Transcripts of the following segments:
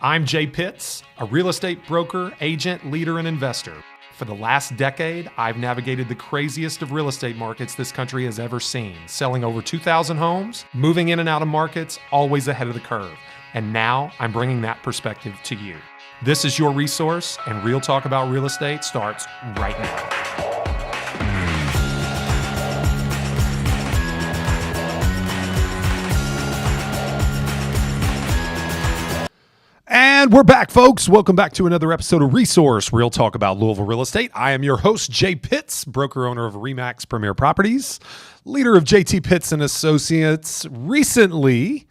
I'm Jay Pitts, a real estate broker, agent, leader, and investor. For the last decade, I've navigated the craziest of real estate markets this country has ever seen, selling over 2,000 homes, moving in and out of markets, always ahead of the curve. And now I'm bringing that perspective to you. This is your resource, and Real Talk About Real Estate starts right now. And we're back, folks. Welcome back to another episode of Resource, Real Talk About Louisville Real Estate. I am your host, Jay Pitts, broker owner of RE/MAX Premier Properties, leader of JT Pitts and Associates. Recently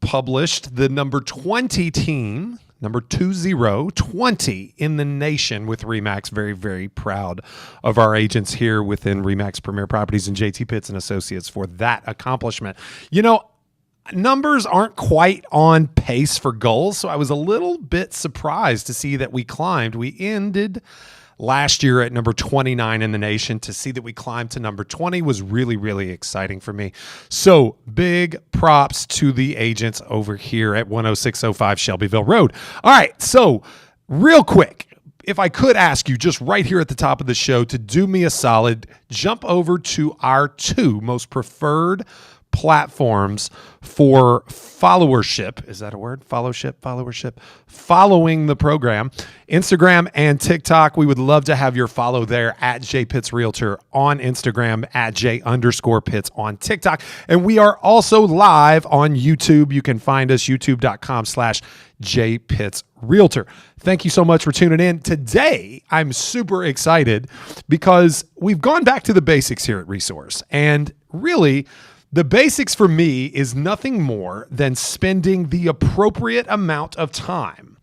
published the number 20 team, number 20 in the nation with RE/MAX. Very, very proud of our agents here within RE/MAX Premier Properties and JT Pitts and Associates for that accomplishment. You know, numbers aren't quite on pace for goals, so I was a little bit surprised to see that we climbed. We ended last year at number 29 in the nation. To see that we climbed to number 20 was really, really exciting for me. So big props to the agents over here at 10605 Shelbyville Road. All right, so real quick, if I could ask you just right here at the top of the show to do me a solid, jump over to our two most preferred platforms for followership. Is that a word? Followership. Following the program. Instagram and TikTok. We would love to have your follow there at J Pitts Realtor on Instagram, at J_Pitts on TikTok. And we are also live on YouTube. You can find us youtube.com/J Pitts Realtor. Thank you so much for tuning in. Today, I'm super excited because we've gone back to the basics here at Resource. And really, the basics for me is nothing more than spending the appropriate amount of time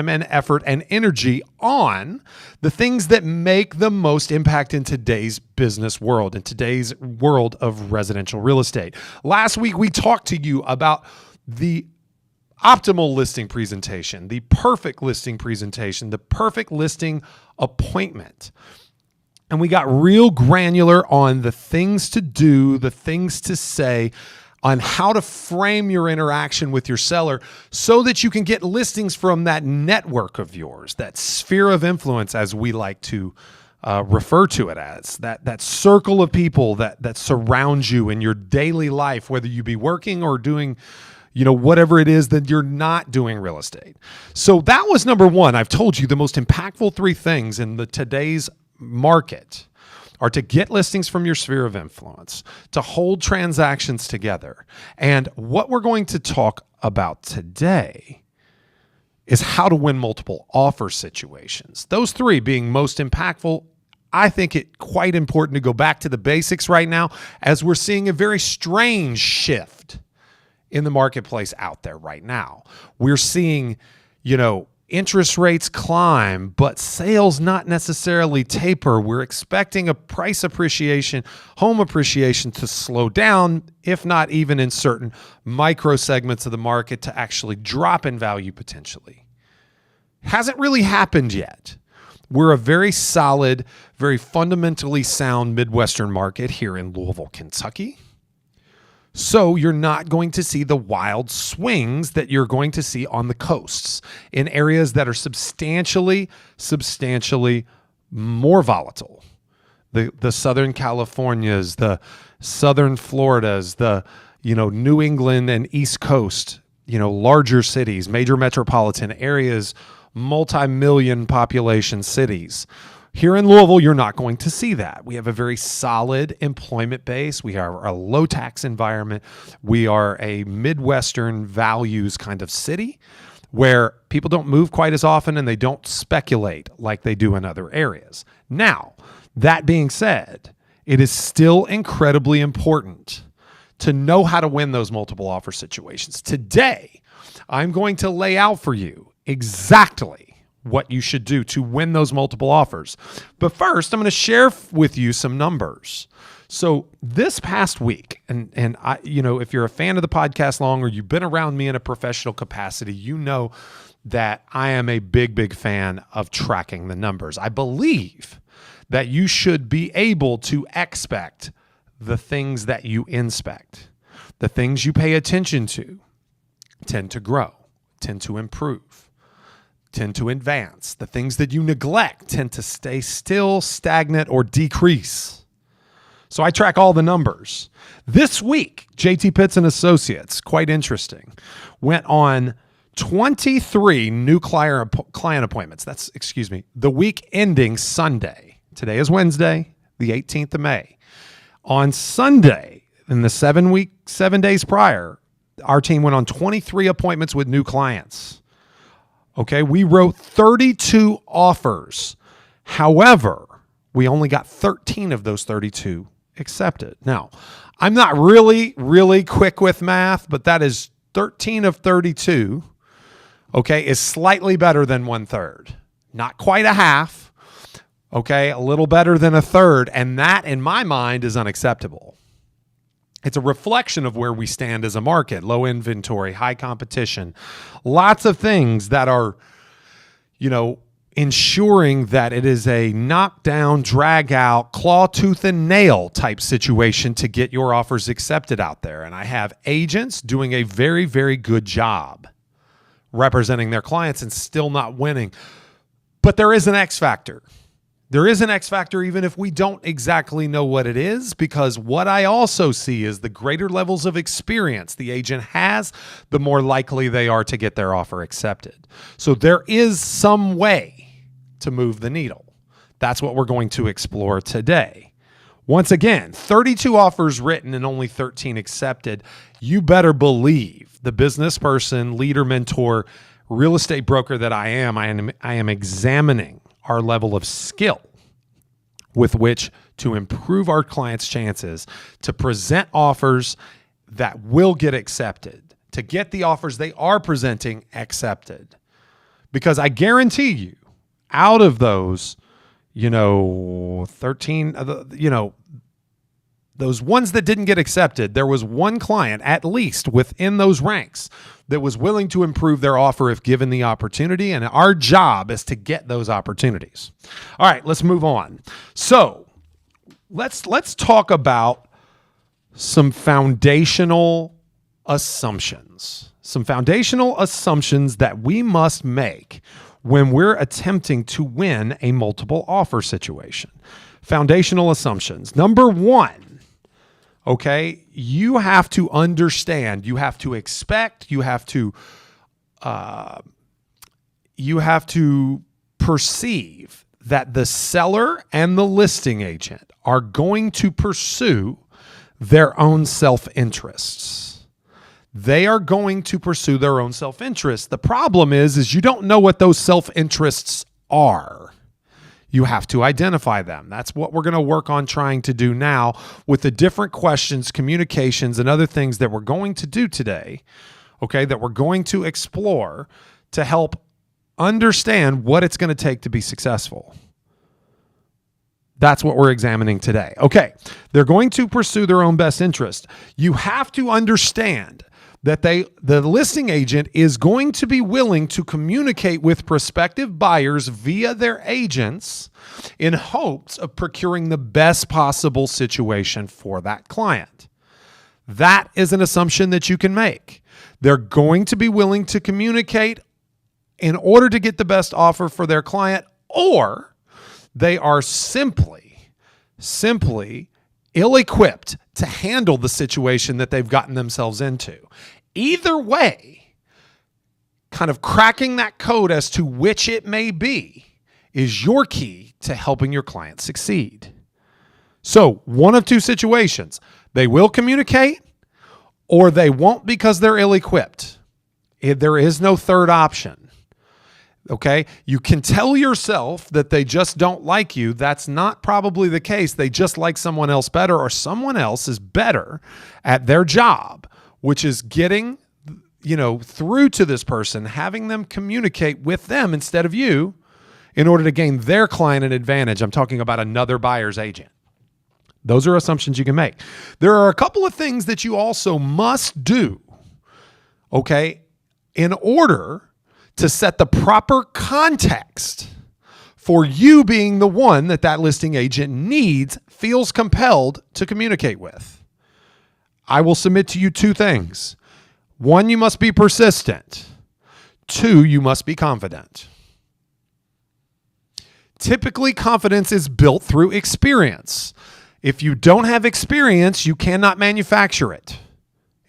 and effort and energy on the things that make the most impact in today's business world, in today's world of residential real estate. Last week, we talked to you about the optimal listing presentation, the perfect listing presentation, the perfect listing appointment. And we got real granular on the things to do, the things to say, on how to frame your interaction with your seller so that you can get listings from that network of yours, that sphere of influence, as we like to refer to it as, that circle of people that surround you in your daily life, whether you be working or doing whatever it is that you're not doing real estate. So that was number one. I've told you the most impactful three things in today's market are to get listings from your sphere of influence, to hold transactions together. And what we're going to talk about today is how to win multiple offer situations. Those three being most impactful. I think it quite important to go back to the basics right now, as we're seeing a very strange shift in the marketplace out there right now. We're seeing, interest rates climb, but sales not necessarily taper. We're expecting a price appreciation, home appreciation to slow down, if not even in certain micro segments of the market to actually drop in value potentially. Hasn't really happened yet. We're a very solid, very fundamentally sound Midwestern market here in Louisville, Kentucky. So you're not going to see the wild swings that you're going to see on the coasts in areas that are substantially more volatile. The Southern Californias, the Southern Floridas, the New England and East Coast, larger cities, major metropolitan areas, multi-million population cities. Here in Louisville, you're not going to see that. We have a very solid employment base. We are a low tax environment. We are a Midwestern values kind of city where people don't move quite as often and they don't speculate like they do in other areas. Now, that being said, it is still incredibly important to know how to win those multiple offer situations. Today, I'm going to lay out for you exactly what you should do to win those multiple offers. But first, I'm going to share with you some numbers. So this past week, and I, if you're a fan of the podcast long or you've been around me in a professional capacity, you know that I am a big fan of tracking the numbers. I believe that you should be able to expect the things that you inspect. The things you pay attention to tend to grow. tend to improve, tend to advance. The things that you neglect tend to stay still, stagnant, or decrease. So I track all the numbers. This week, JT Pitts and Associates, quite interesting, went on 23 new client appointments. That's, the week ending Sunday. Today is Wednesday, the 18th of May. On Sunday, in the 7 days prior, our team went on 23 appointments with new clients. Okay, we wrote 32 offers. However, we only got 13 of those 32 accepted. Now, I'm not really quick with math, but that is 13 of 32, okay, is slightly better than 1/3. Not quite a half, okay, a little better than a third, and that, in my mind, is unacceptable. It's a reflection of where we stand as a market: low inventory, high competition, lots of things that are, ensuring that it is a knockdown, drag out, claw, tooth, and nail type situation to get your offers accepted out there. And I have agents doing a very, very good job representing their clients and still not winning. But there is an X factor. There is an X factor even if we don't exactly know what it is, because what I also see is the greater levels of experience the agent has, the more likely they are to get their offer accepted. So there is some way to move the needle. That's what we're going to explore today. Once again, 32 offers written and only 13 accepted. You better believe the business person, leader, mentor, real estate broker that I am examining our level of skill with which to improve our clients' chances to present offers that will get accepted, to get the offers they are presenting accepted. Because I guarantee you, out of those, 13, those ones that didn't get accepted, there was one client, at least within those ranks, that was willing to improve their offer if given the opportunity. And our job is to get those opportunities. All right, let's move on. So let's talk about some foundational assumptions. Some foundational assumptions that we must make when we're attempting to win a multiple offer situation. Foundational assumptions. Number one, okay, you have to understand, you have to expect, you have to perceive that the seller and the listing agent are going to pursue their own self-interests. They are going to pursue their own self-interest. The problem is you don't know what those self-interests are. You have to identify them. That's what we're going to work on trying to do now with the different questions, communications, and other things that we're going to do today, okay, that we're going to explore to help understand what it's going to take to be successful. That's what we're examining today. Okay, they're going to pursue their own best interest. You have to understand that the listing agent is going to be willing to communicate with prospective buyers via their agents in hopes of procuring the best possible situation for that client. That is an assumption that you can make. They're going to be willing to communicate in order to get the best offer for their client, or they are simply ill-equipped to handle the situation that they've gotten themselves into. Either way, kind of cracking that code as to which it may be is your key to helping your client succeed. So, one of two situations. They will communicate or they won't because they're ill-equipped. There is no third option. Okay? You can tell yourself that they just don't like you. That's not probably the case. They just like someone else better, or someone else is better at their job, which is getting, through to this person, having them communicate with them instead of you in order to gain their client an advantage. I'm talking about another buyer's agent. Those are assumptions you can make. There are a couple of things that you also must do, okay, in order to set the proper context for you being the one that listing agent needs, feels compelled to communicate with. I will submit to you two things. One, you must be persistent. Two, you must be confident. Typically, confidence is built through experience. If you don't have experience, you cannot manufacture it.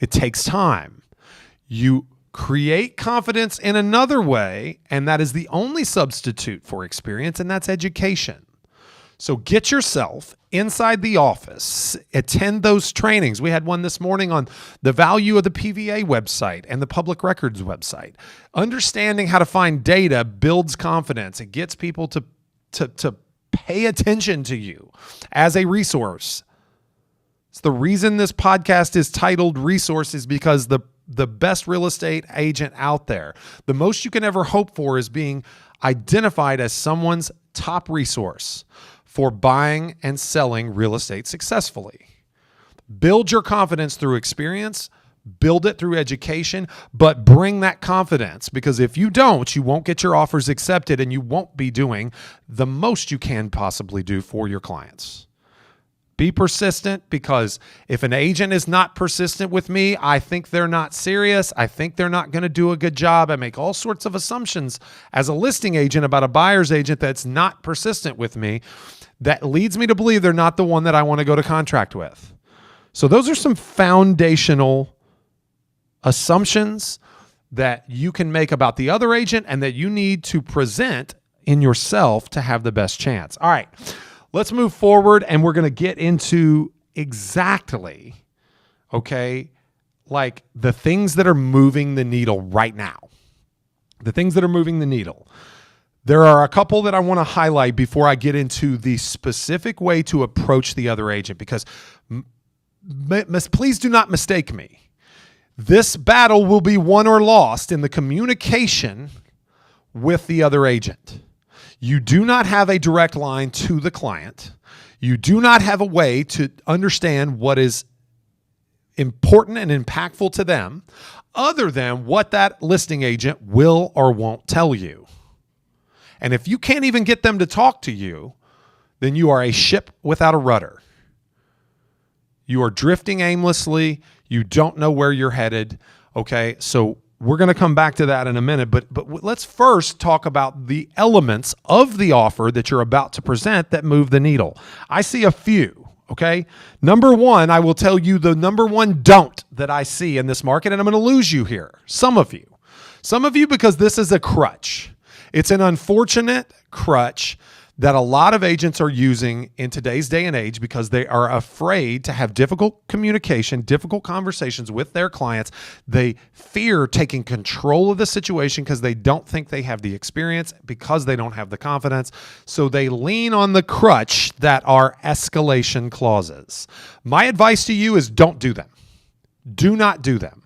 It takes time. You create confidence in another way, and that is the only substitute for experience, and that's education. So get yourself inside the office, attend those trainings. We had one this morning on the value of the PVA website and the public records website. Understanding how to find data builds confidence. It gets people to pay attention to you as a resource. It's the reason this podcast is titled Resource is because the best real estate agent out there, the most you can ever hope for is being identified as someone's top resource for buying and selling real estate successfully. Build your confidence through experience, build it through education, but bring that confidence, because if you don't, you won't get your offers accepted and you won't be doing the most you can possibly do for your clients. Be persistent, because if an agent is not persistent with me, I think they're not serious. I think they're not going to do a good job. I make all sorts of assumptions as a listing agent about a buyer's agent that's not persistent with me. That leads me to believe they're not the one that I want to go to contract with. So those are some foundational assumptions that you can make about the other agent and that you need to present in yourself to have the best chance. All right. Let's move forward, and we're going to get into exactly, like the things that are moving the needle right now. The things that are moving the needle. There are a couple that I want to highlight before I get into the specific way to approach the other agent, because please do not mistake me. This battle will be won or lost in the communication with the other agent. You do not have a direct line to the client. You do not have a way to understand what is important and impactful to them other than what that listing agent will or won't tell you. And if you can't even get them to talk to you, then you are a ship without a rudder. You are drifting aimlessly. You don't know where you're headed. Okay, so we're going to come back to that in a minute, but let's first talk about the elements of the offer that you're about to present that move the needle. I see a few, okay? Number one, I will tell you the number one don't that I see in this market, and I'm going to lose you here. Some of you because this is a crutch. It's an unfortunate crutch that a lot of agents are using in today's day and age because they are afraid to have difficult communication, difficult conversations with their clients. They fear taking control of the situation because they don't think they have the experience, because they don't have the confidence. So they lean on the crutch that are escalation clauses. My advice to you is don't do them. Do not do them.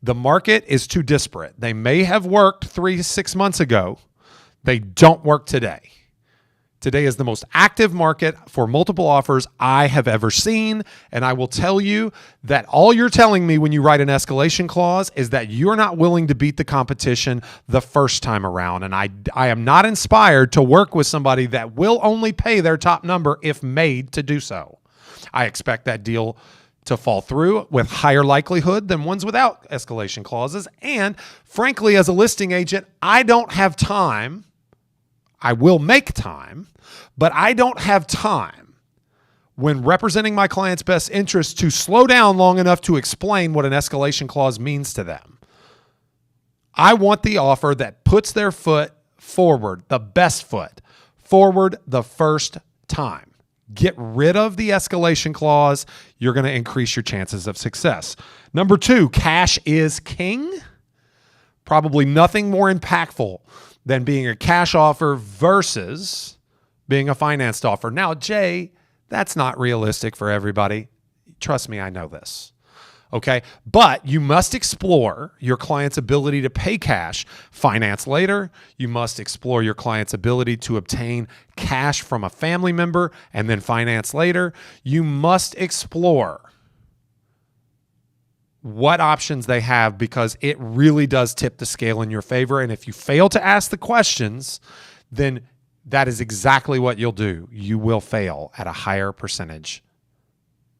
The market is too disparate. They may have worked 3 to 6 months ago. They don't work today. Today is the most active market for multiple offers I have ever seen. And I will tell you that all you're telling me when you write an escalation clause is that you're not willing to beat the competition the first time around. And I am not inspired to work with somebody that will only pay their top number if made to do so. I expect that deal to fall through with higher likelihood than ones without escalation clauses. And frankly, as a listing agent, I don't have time. I will make time, but I don't have time when representing my client's best interest to slow down long enough to explain what an escalation clause means to them. I want the offer that puts their foot forward, the best foot forward the first time. Get rid of the escalation clause. You're going to increase your chances of success. Number two, cash is king. Probably nothing more impactful than being a cash offer versus being a financed offer. Now, Jay, that's not realistic for everybody. Trust me, I know this. Okay, but you must explore your client's ability to pay cash, finance later. You must explore your client's ability to obtain cash from a family member and then finance later. You must explore what options they have, because it really does tip the scale in your favor. And if you fail to ask the questions, then that is exactly what you'll do. You will fail at a higher percentage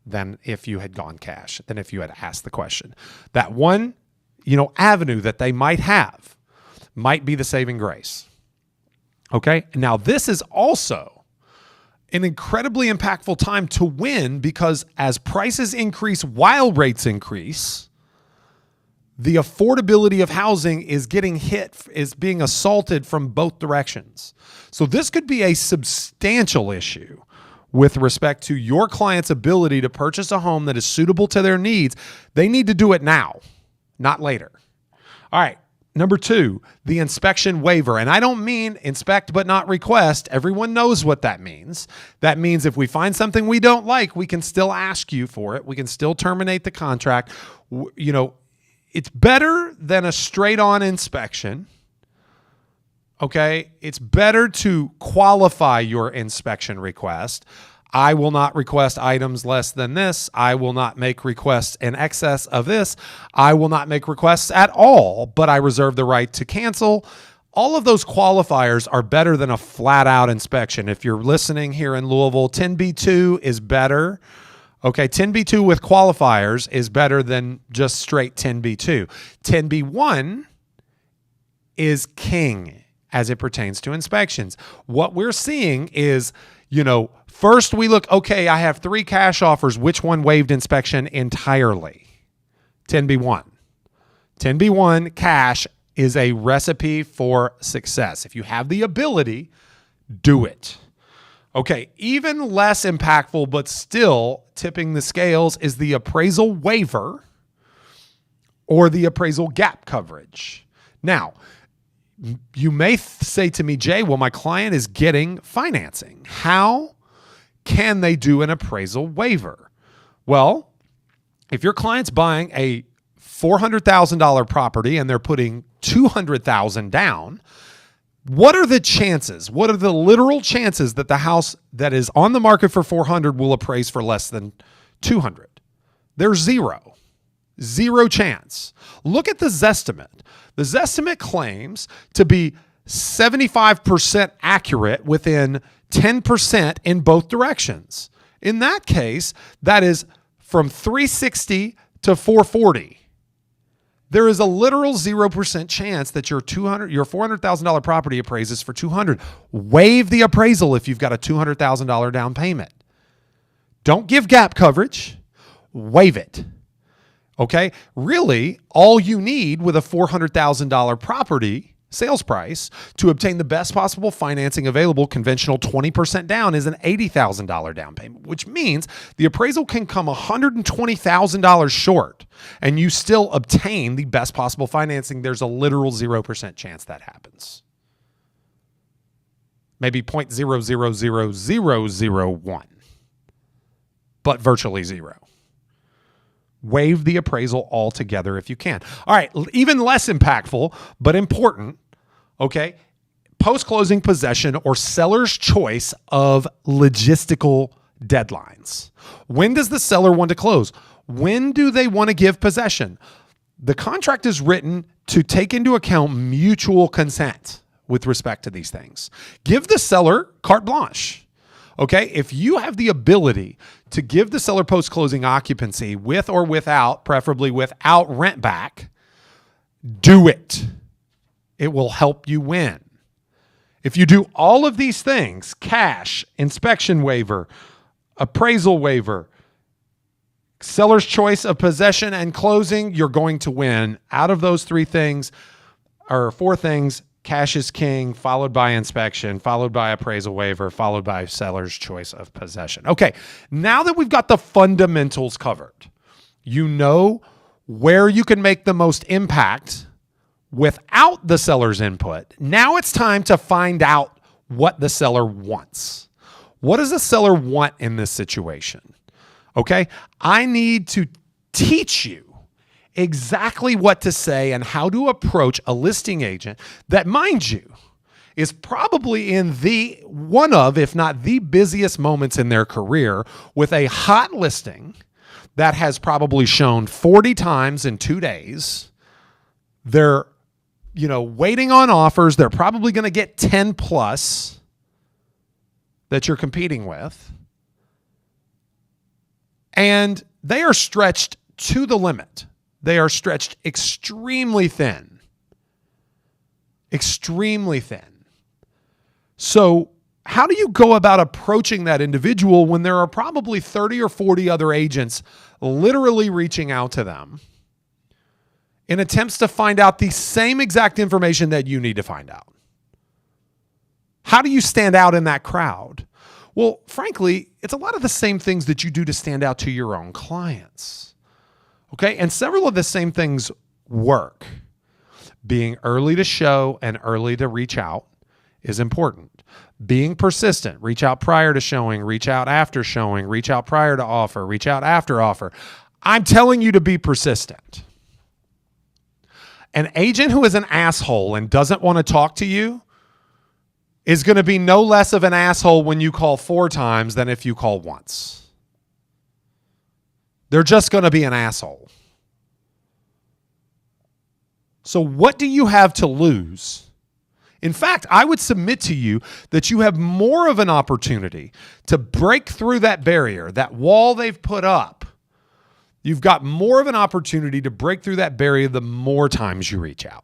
than if you had gone cash, than if you had asked the question. That one, avenue that they might have might be the saving grace. Okay. Now, this is also an incredibly impactful time to win, because as prices increase while rates increase, the affordability of housing is getting hit, is being assaulted from both directions. So this could be a substantial issue with respect to your client's ability to purchase a home that is suitable to their needs. They need to do it now, not later. All right. Number 2, the inspection waiver. And I don't mean inspect but not request. Everyone knows what that means. That means if we find something we don't like, we can still ask you for it. We can still terminate the contract. You know, it's better than a straight-on inspection. Okay? It's better to qualify your inspection request. I will not request items less than this. I will not make requests in excess of this. I will not make requests at all, but I reserve the right to cancel. All of those qualifiers are better than a flat-out inspection. If you're listening here in Louisville, 10B2 is better. Okay, 10B2 with qualifiers is better than just straight 10B2. 10B1 is king as it pertains to inspections. What we're seeing is, first we look, okay, I have 3 cash offers. Which one waived inspection entirely? 10B1. 10B1 cash is a recipe for success. If you have the ability, do it. Okay, even less impactful, but still tipping the scales, is the appraisal waiver or the appraisal gap coverage. Now, you may say to me, Jay, well, my client is getting financing. How can they do an appraisal waiver? Well, if your client's buying a $400,000 property and they're putting $200,000 down, what are the chances? What are the literal chances that the house that is on the market for $400,000 will appraise for less than $200,000? There's zero chance. Look at the Zestimate. The Zestimate claims to be 75% accurate within 10% in both directions. In that case, that is from 360 to 440. There is a literal 0% chance that your $400,000 property appraises for $200,000. Waive the appraisal if you've got a $200,000 down payment. Don't give gap coverage. Waive it. Okay? Really, all you need with a $400,000 property sales price to obtain the best possible financing available, conventional 20% down, is an $80,000 down payment, which means the appraisal can come $120,000 short and you still obtain the best possible financing. There's a literal 0% chance that happens. Maybe 0.000001, but virtually zero. Waive the appraisal altogether if you can. All right, even less impactful, but important, okay? Post-closing possession or seller's choice of logistical deadlines. When does the seller want to close? When do they want to give possession? The contract is written to take into account mutual consent with respect to these things. Give the seller carte blanche. Okay, if you have the ability to give the seller post-closing occupancy with or without, preferably without rent back, do it. It will help you win. If you do all of these things, cash, inspection waiver, appraisal waiver, seller's choice of possession and closing, you're going to win. Out of those 4 things, cash is king, followed by inspection, followed by appraisal waiver, followed by seller's choice of possession. Okay, now that we've got the fundamentals covered, you know where you can make the most impact without the seller's input. Now it's time to find out what the seller wants. What does the seller want in this situation? Okay, I need to teach you exactly what to say and how to approach a listing agent that, mind you, is probably in one of, if not the busiest moments in their career, with a hot listing that has probably shown 40 times in 2 days. They're, waiting on offers. They're probably going to get 10 plus that you're competing with. And they are stretched to the limit. They are stretched extremely thin. Extremely thin. So how do you go about approaching that individual when there are probably 30 or 40 other agents literally reaching out to them in attempts to find out the same exact information that you need to find out? How do you stand out in that crowd? Well, frankly, it's a lot of the same things that you do to stand out to your own clients. Okay, and several of the same things work. Being early to show and early to reach out is important. Being persistent, reach out prior to showing, reach out after showing, reach out prior to offer, reach out after offer. I'm telling you to be persistent. An agent who is an asshole and doesn't want to talk to you is going to be no less of an asshole when you call 4 times than if you call once. They're just going to be an asshole. So what do you have to lose? In fact, I would submit to you that you have more of an opportunity to break through that barrier, that wall they've put up. You've got more of an opportunity to break through that barrier the more times you reach out.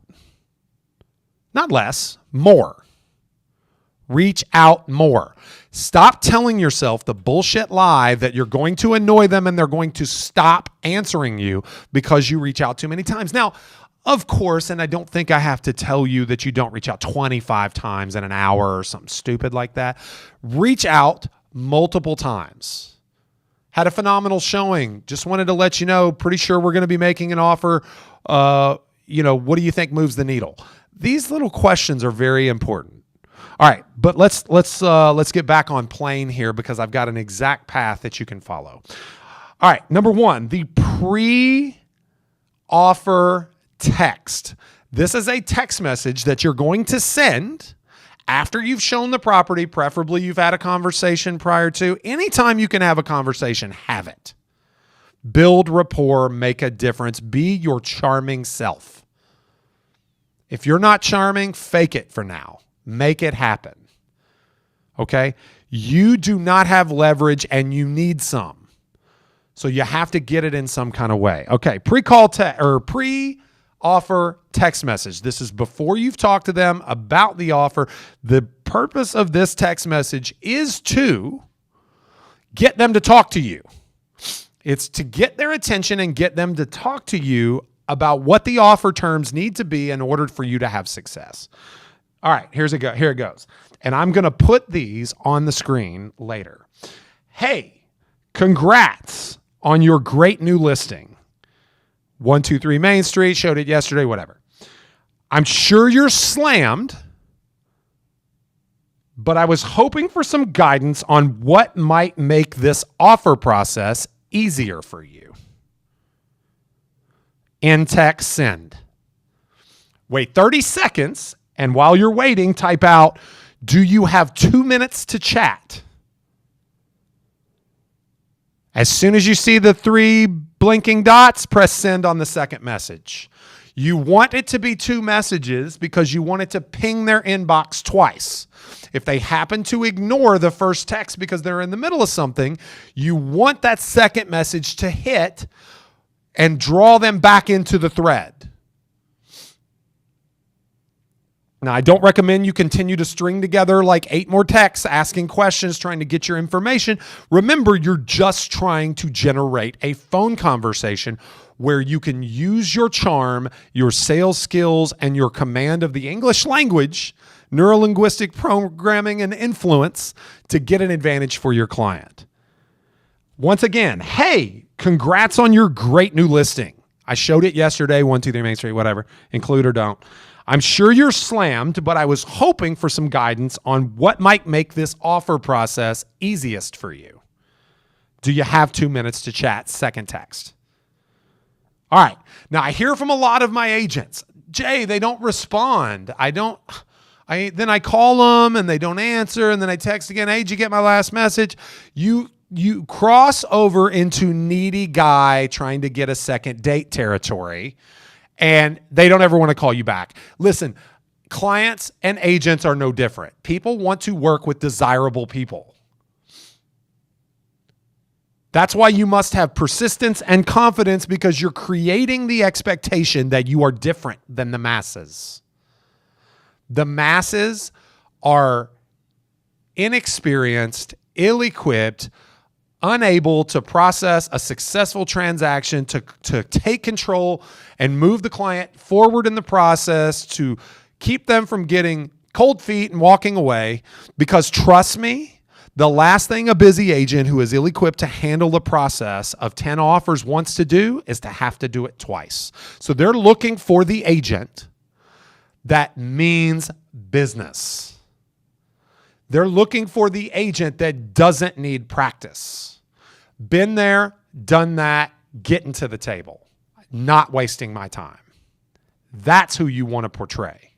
Not less, more. Reach out more. Stop telling yourself the bullshit lie that you're going to annoy them and they're going to stop answering you because you reach out too many times. Now, of course, and I don't think I have to tell you that you don't reach out 25 times in an hour or something stupid like that. Reach out multiple times. Had a phenomenal showing. Just wanted to let you know, pretty sure we're going to be making an offer. What do you think moves the needle? These little questions are very important. All right, but let's get back on plane here because I've got an exact path that you can follow. All right, number 1, the pre-offer text. This is a text message that you're going to send after you've shown the property. Preferably you've had a conversation prior to. Anytime you can have a conversation, have it. Build rapport, make a difference, be your charming self. If you're not charming, fake it for now. Make it happen. Okay? You do not have leverage and you need some. So you have to get it in some kind of way. Okay, pre-offer text message. This is before you've talked to them about the offer. The purpose of this text message is to get them to talk to you. It's to get their attention and get them to talk to you about what the offer terms need to be in order for you to have success. All right, here it goes. And I'm going to put these on the screen later. Hey, congrats on your great new listing. 123 Main Street, showed it yesterday, whatever. I'm sure you're slammed, but I was hoping for some guidance on what might make this offer process easier for you. In text, send. Wait 30 seconds, and while you're waiting, type out, do you have 2 minutes to chat? As soon as you see the 3 blinking dots, press send on the second message. You want it to be 2 messages because you want it to ping their inbox twice. If they happen to ignore the first text because they're in the middle of something, you want that second message to hit and draw them back into the thread. Now, I don't recommend you continue to string together like 8 more texts, asking questions, trying to get your information. Remember, you're just trying to generate a phone conversation where you can use your charm, your sales skills, and your command of the English language, neurolinguistic programming, and influence to get an advantage for your client. Once again, hey, congrats on your great new listing. I showed it yesterday, 123 Main Street, whatever, include or don't. I'm sure you're slammed, but I was hoping for some guidance on what might make this offer process easiest for you. Do you have 2 minutes to chat? Second text. All right. Now, I hear from a lot of my agents, Jay, they don't respond. Then I call them and they don't answer, and then I text again, hey, did you get my last message? You cross over into needy guy trying to get a second date territory, and they don't ever want to call you back. Listen, clients and agents are no different. People want to work with desirable people. That's why you must have persistence and confidence, because you're creating the expectation that you are different than the masses. The masses are inexperienced, ill-equipped, unable to process a successful transaction, to take control and move the client forward in the process, to keep them from getting cold feet and walking away. Because trust me, the last thing a busy agent who is ill-equipped to handle the process of 10 offers wants to do is to have to do it twice. So they're looking for the agent that means business. They're looking for the agent that doesn't need practice. Been there, done that, getting to the table, not wasting my time. That's who you want to portray.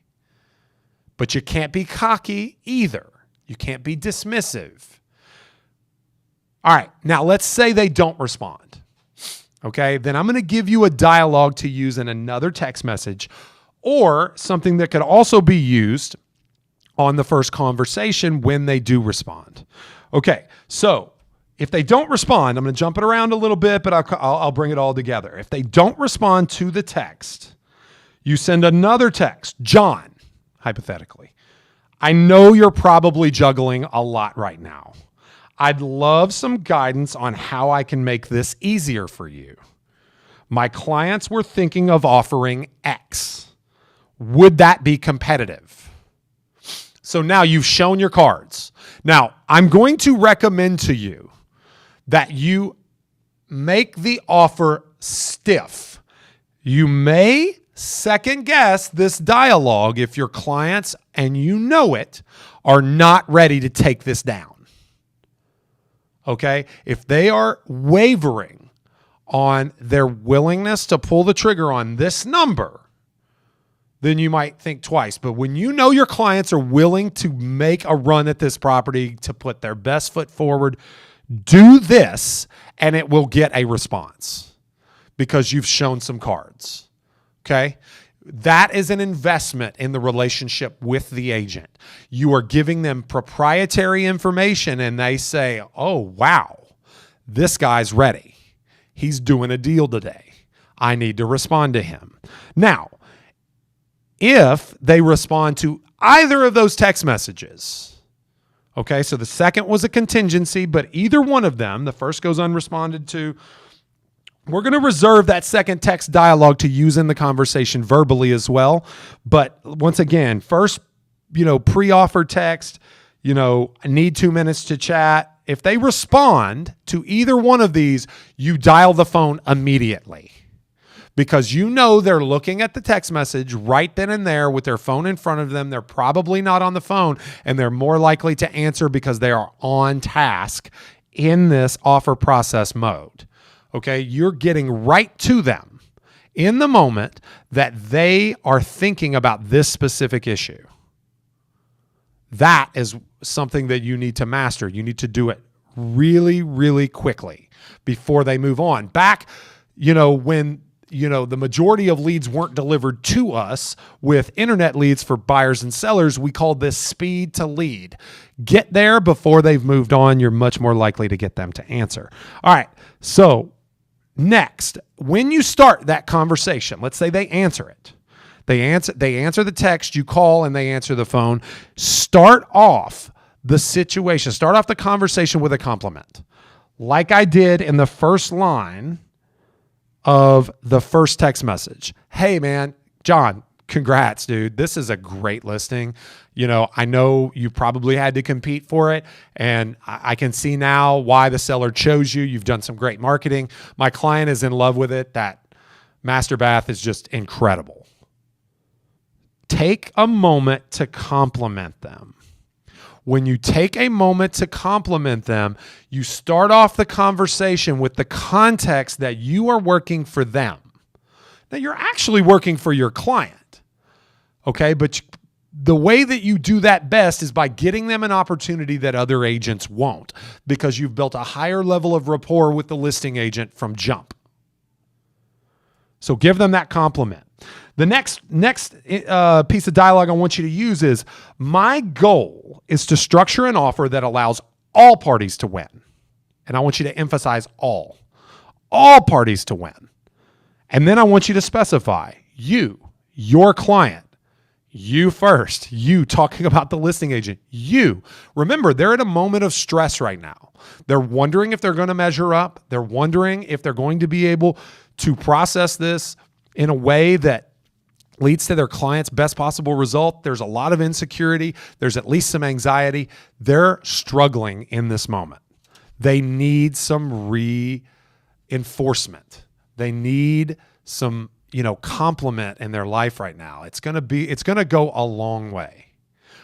But you can't be cocky either. You can't be dismissive. All right, now let's say they don't respond. Okay, then I'm going to give you a dialogue to use in another text message, or something that could also be used on the first conversation when they do respond. Okay, so if they don't respond, I'm going to jump it around a little bit, but I'll bring it all together. If they don't respond to the text, you send another text. John, hypothetically, I know you're probably juggling a lot right now. I'd love some guidance on how I can make this easier for you. My clients were thinking of offering X. Would that be competitive? So now you've shown your cards. Now, I'm going to recommend to you that you make the offer stiff. You may second guess this dialogue if your clients, and you know it, are not ready to take this down. Okay? If they are wavering on their willingness to pull the trigger on this number, then you might think twice. But when you know your clients are willing to make a run at this property, to put their best foot forward, do this and it will get a response because you've shown some cards. Okay? That is an investment in the relationship with the agent. You are giving them proprietary information and they say, oh, wow, this guy's ready. He's doing a deal today. I need to respond to him. Now, if they respond to either of those text messages, okay, so the second was a contingency, but either one of them, the first goes unresponded to, we're going to reserve that second text dialogue to use in the conversation verbally as well. But once again, first, pre-offer text, I need 2 minutes to chat. If they respond to either one of these, you dial the phone immediately. Because they're looking at the text message right then and there with their phone in front of them. They're probably not on the phone, and they're more likely to answer because they are on task in this offer process mode. Okay, you're getting right to them in the moment that they are thinking about this specific issue. That is something that you need to master. You need to do it really, really quickly before they move on. Back, when the majority of leads weren't delivered to us with internet leads for buyers and sellers, we called this speed to lead. Get there before they've moved on. You're much more likely to get them to answer. All right. So next, when you start that conversation, let's say they answer it. They answer the text, you call, and they answer the phone. Start off the situation. Start off the conversation with a compliment. Like I did in the first line of the first text message. Hey man, John, congrats, dude. This is a great listing. I know you probably had to compete for it, and I can see now why the seller chose you. You've done some great marketing. My client is in love with it. That master bath is just incredible. Take a moment to compliment them. When you take a moment to compliment them, you start off the conversation with the context that you are working for them. Now, you're actually working for your client, okay? But the way that you do that best is by getting them an opportunity that other agents won't, because you've built a higher level of rapport with the listing agent from jump. So give them that compliment. The next piece of dialogue I want you to use is, my goal is to structure an offer that allows all parties to win. And I want you to emphasize all parties to win. And then I want you to specify you, your client, You first. You talking about the listing agent. You. Remember, they're at a moment of stress right now. They're wondering if they're going to measure up. They're wondering if they're going to be able to process this in a way that leads to their client's best possible result. There's a lot of insecurity. There's at least some anxiety. They're struggling in this moment. They need some reinforcement. They need some, compliment in their life right now. It's going to go a long way.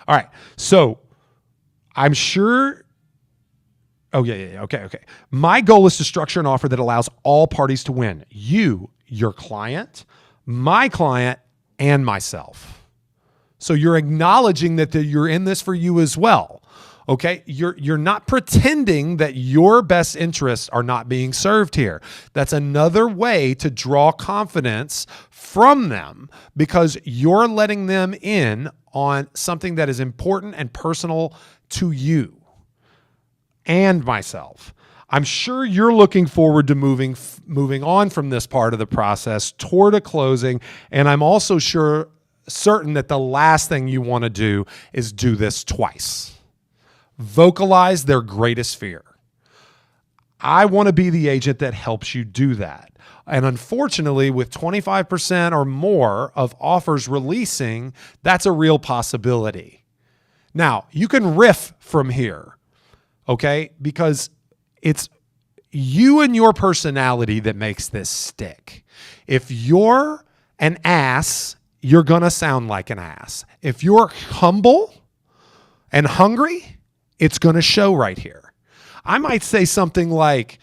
All right. So I'm sure. Oh, yeah. Okay. My goal is to structure an offer that allows all parties to win. You, your client, my client, and myself. So you're acknowledging that you're in this for you as well. Okay. You're not pretending that your best interests are not being served here. That's another way to draw confidence from them, because you're letting them in on something that is important and personal to you and myself. I'm sure you're looking forward to moving on from this part of the process toward a closing. And I'm also certain that the last thing you want to do is do this twice. Vocalize their greatest fear. I want to be the agent that helps you do that. And unfortunately, with 25% or more of offers releasing, that's a real possibility. Now, you can riff from here, okay? Because it's you and your personality that makes this stick. If you're an ass, you're going to sound like an ass. If you're humble and hungry, it's going to show right here. I might say something like,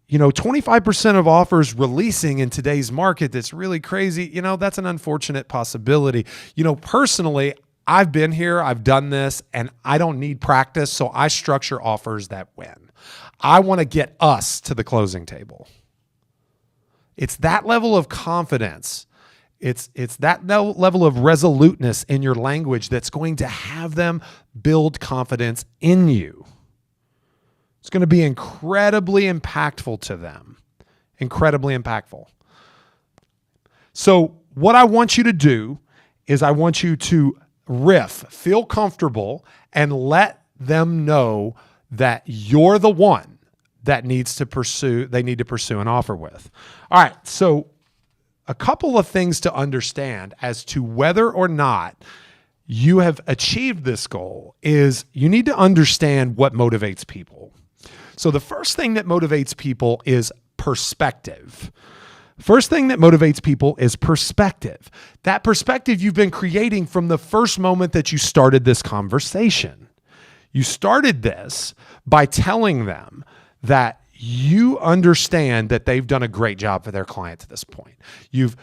25% of offers releasing in today's market, that's really crazy. That's an unfortunate possibility. Personally, I've been here, I've done this, and I don't need practice, so I structure offers that win. I want to get us to the closing table. It's that level of confidence. It's that level of resoluteness in your language that's going to have them build confidence in you. It's going to be incredibly impactful to them. Incredibly impactful. So what I want you to do is I want you to riff, feel comfortable, and let them know that you're the one that they need to pursue an offer with. All right, so a couple of things to understand as to whether or not you have achieved this goal is you need to understand what motivates people. So the first thing that motivates people is perspective. First thing that motivates people is perspective. That perspective you've been creating from the first moment that you started this conversation. You started this by telling them that you understand that they've done a great job for their client to this point. You've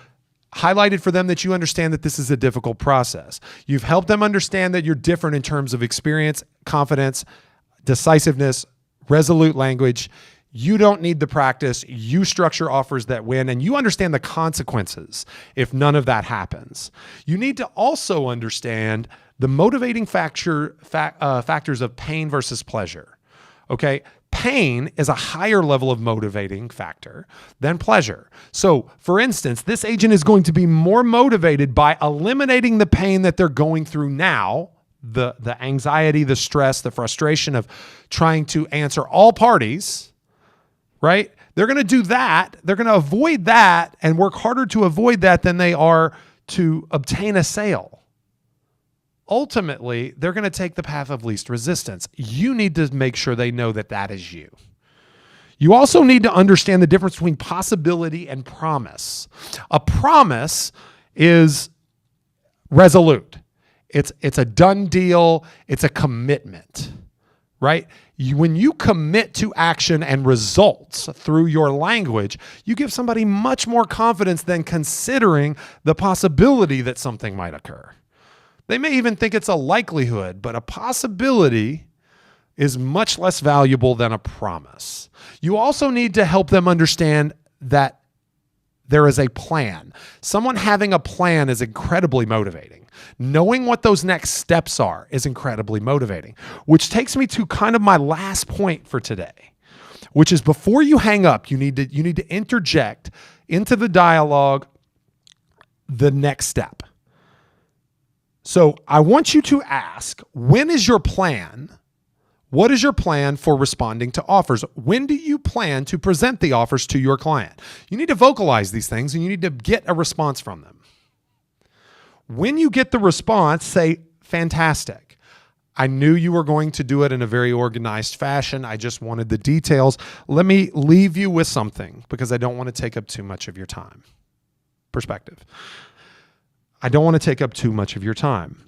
highlighted for them that you understand that this is a difficult process. You've helped them understand that you're different in terms of experience, confidence, decisiveness, resolute language. You don't need the practice. You structure offers that win, and you understand the consequences if none of that happens. You need to also understand the motivating factors of pain versus pleasure. Okay? Pain is a higher level of motivating factor than pleasure. So, for instance, this agent is going to be more motivated by eliminating the pain that they're going through now, the anxiety, the stress, the frustration of trying to answer all parties, right? They're going to do that. They're going to avoid that and work harder to avoid that than they are to obtain a sale. Ultimately, they're going to take the path of least resistance. You need to make sure they know that that is you. You also need to understand the difference between possibility and promise. A promise is resolute. It's a done deal. It's a commitment, right? When you commit to action and results through your language, you give somebody much more confidence than considering the possibility that something might occur. They may even think it's a likelihood, but a possibility is much less valuable than a promise. You also need to help them understand that there is a plan. Someone having a plan is incredibly motivating. Knowing what those next steps are is incredibly motivating, which takes me to kind of my last point for today, which is before you hang up, you need to interject into the dialogue the next step. So I want you to ask, when is your plan? What is your plan for responding to offers? When do you plan to present the offers to your client? You need to vocalize these things and you need to get a response from them. When you get the response, say, fantastic. I knew you were going to do it in a very organized fashion. I just wanted the details. Let me leave you with something because I don't want to take up too much of your time. Perspective. I don't want to take up too much of your time.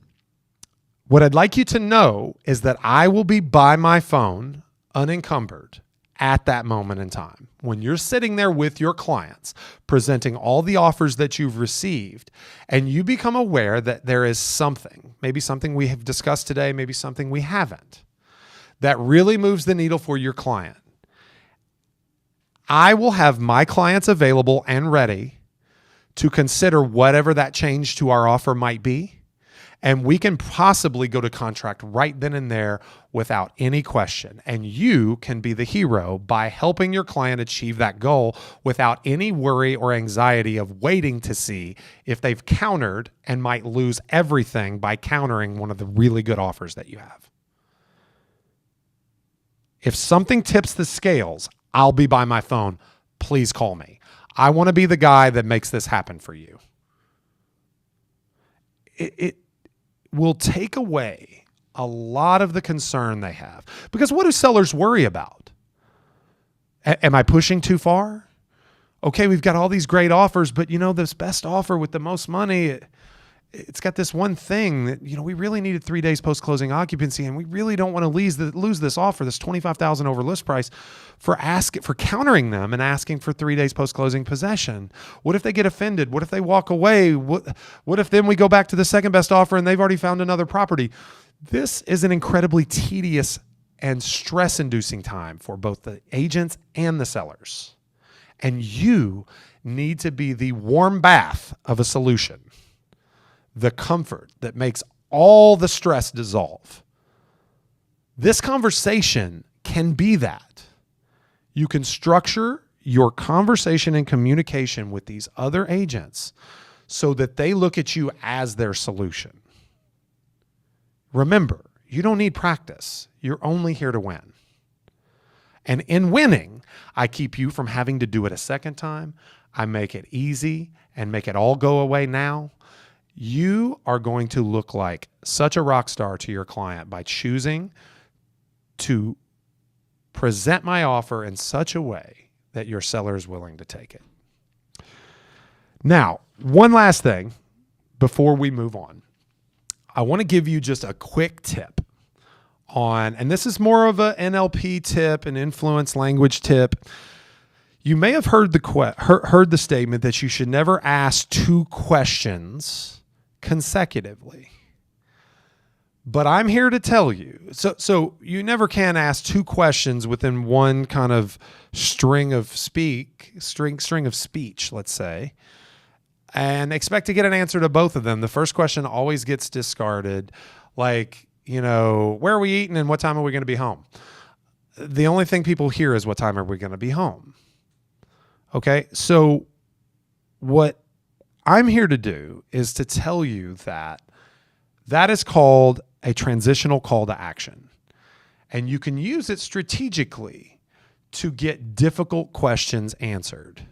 What I'd like you to know is that I will be by my phone, unencumbered, at that moment in time. When you're sitting there with your clients, presenting all the offers that you've received, and you become aware that there is something, maybe something we have discussed today, maybe something we haven't, that really moves the needle for your client, I will have my clients available and ready to consider whatever that change to our offer might be. And we can possibly go to contract right then and there without any question. And you can be the hero by helping your client achieve that goal without any worry or anxiety of waiting to see if they've countered and might lose everything by countering one of the really good offers that you have. If something tips the scales, I'll be by my phone. Please call me. I want to be the guy that makes this happen for you. It will take away a lot of the concern they have. Because what do sellers worry about? Am I pushing too far? Okay, we've got all these great offers, but this best offer with the most money, it's got this one thing that, we really needed 3 days post-closing occupancy, and we really don't want to lose this offer, this $25,000 over list price, for countering them and asking for 3 days post-closing possession. What if they get offended? What if they walk away? What if then we go back to the second best offer and they've already found another property? This is an incredibly tedious and stress-inducing time for both the agents and the sellers. And you need to be the warm bath of a solution. The comfort that makes all the stress dissolve. This conversation can be that. You can structure your conversation and communication with these other agents so that they look at you as their solution. Remember, you don't need practice. You're only here to win. And in winning, I keep you from having to do it a second time. I make it easy and make it all go away now. You are going to look like such a rock star to your client by choosing to present my offer in such a way that your seller is willing to take it. Now, one last thing before we move on. I want to give you just a quick tip on, and this is more of an NLP tip, an influence language tip. You may have heard the statement that you should never ask 2 questions consecutively. But I'm here to tell you, so you never can ask 2 questions within one kind of string of speech, let's say, and expect to get an answer to both of them. The first question always gets discarded, like, where are we eating and what time are we going to be home? The only thing people hear is what time are we going to be home? Okay, so what I'm here to do is to tell you that is called a transitional call to action. And you can use it strategically to get difficult questions answered.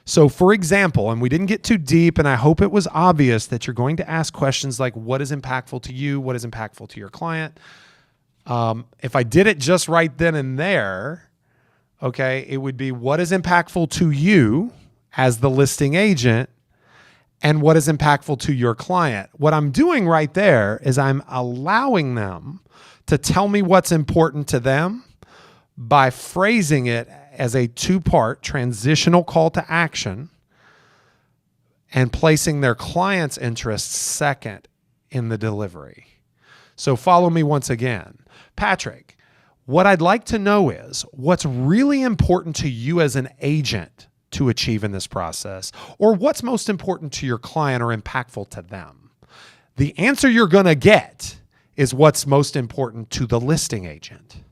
So for example, and we didn't get too deep, and I hope it was obvious that you're going to ask questions like, what is impactful to you? What is impactful to your client? If I did it just right then and there, okay, it would be, what is impactful to you as the listing agent? And what is impactful to your client? What I'm doing right there is I'm allowing them to tell me what's important to them by phrasing it as a 2-part transitional call to action and placing their client's interests second in the delivery. So follow me once again. Patrick, what I'd like to know is what's really important to you as an agent to achieve in this process, or what's most important to your client or impactful to them. The answer you're going to get is what's most important to the listing agent.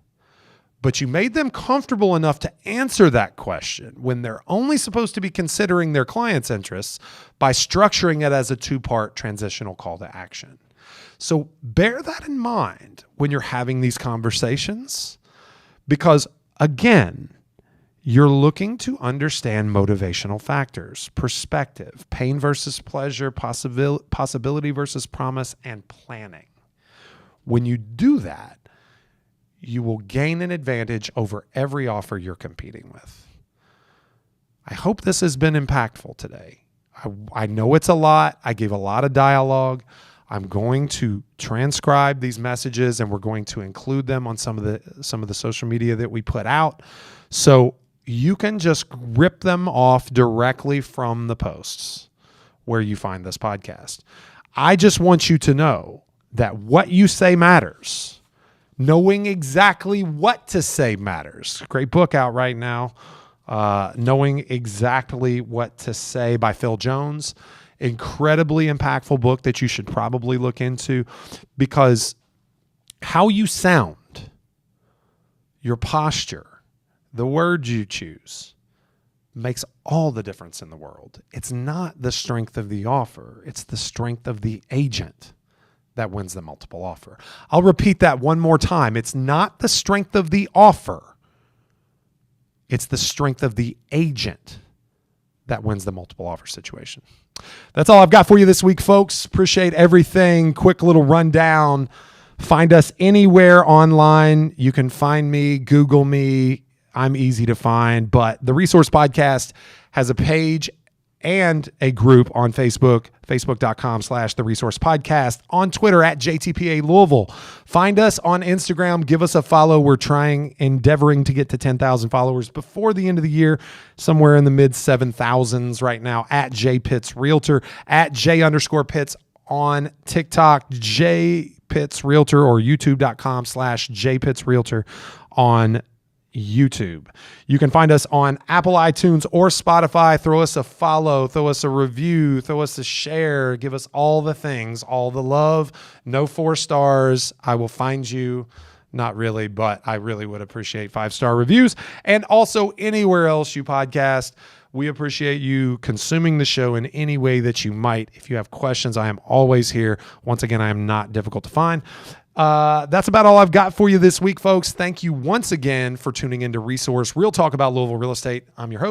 But you made them comfortable enough to answer that question when they're only supposed to be considering their client's interests by structuring it as a 2-part transitional call to action. So bear that in mind when you're having these conversations, because again, you're looking to understand motivational factors, perspective, pain versus pleasure, possibility versus promise, and planning. When you do that, you will gain an advantage over every offer you're competing with. I hope this has been impactful today. I know it's a lot. I gave a lot of dialogue. I'm going to transcribe these messages and we're going to include them on some of the social media that we put out. So you can just rip them off directly from the posts where you find this podcast. I just want you to know that what you say matters. Knowing exactly what to say matters. Great book out right now. Knowing Exactly What to Say by Phil Jones. Incredibly impactful book that you should probably look into, because how you sound, your posture, the words you choose makes all the difference in the world. It's not the strength of the offer. It's the strength of the agent that wins the multiple offer. I'll repeat that one more time. It's not the strength of the offer. It's the strength of the agent that wins the multiple offer situation. That's all I've got for you this week, folks. Appreciate everything. Quick little rundown. Find us anywhere online. You can find me, Google me. I'm easy to find, but the Resource Podcast has a page and a group on Facebook, facebook.com/The Resource Podcast, on Twitter @JTPA Louisville. Find us on Instagram. Give us a follow. We're endeavoring to get to 10,000 followers before the end of the year, somewhere in the mid 7,000s right now, @JPitts Realtor, @J_Pitts on TikTok, JPitts Realtor, or youtube.com/JPitts Realtor on YouTube. You can find us on Apple iTunes or Spotify. Throw us a follow, throw us a review, throw us a share, give us all the things, all the love. No 4 stars. I will find you. Not really, but I really would appreciate 5-star reviews. And also anywhere else you podcast. We appreciate you consuming the show in any way that you might. If you have questions, I am always here. Once again, I am not difficult to find. That's about all I've got for you this week, folks. Thank you once again for tuning into Resource, Real Talk about Louisville real estate. I'm your host.